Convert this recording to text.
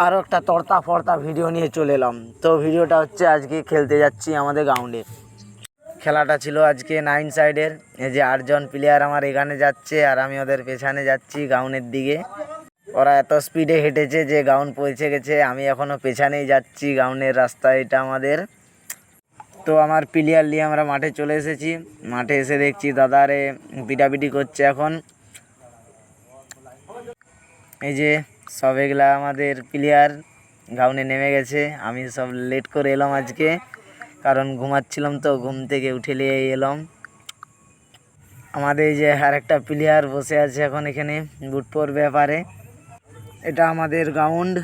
আরও একটা তড়তা ফর্তা ভিডিও নিয়ে চলে এলাম। তো ভিডিওটা হচ্ছে আজকে খেলতে যাচ্ছি আমাদের গ্রাউন্ডে। খেলাটা ছিল আজকে 9 সাইডের। এই যে 8জন প্লেয়ার আমার এখানে যাচ্ছে আর আমি ওদের পেছনে যাচ্ছি গ্রাউন্ডের দিকে। ওরা এত স্পিডে হেঁটেছে যে গ্রাউন্ড পৌঁছে গেছে, আমি এখনও পেছনেই যাচ্ছি। গ্রাউন্ডের রাস্তা এটা আমাদের। তো আমার প্লেয়ার নিয়ে আমরা মাঠে চলে এসেছি। মাঠে এসে দেখছি দাদারে পিটাপিটি করছে এখন। এই যে সব এগুলা আমাদের প্লেয়ার গ্রাউন্ডে নেমে গেছে। আমি সব লেট করে এলাম আজকে, কারণ ঘুমাচ্ছিলাম, তো ঘুম থেকে উঠে নিয়ে এলাম। আমাদের এই যে আর একটা প্লেয়ার বসে আছে এখন এখানে বুট পরবে ব্যাপারে। এটা আমাদের গ্রাউন্ড।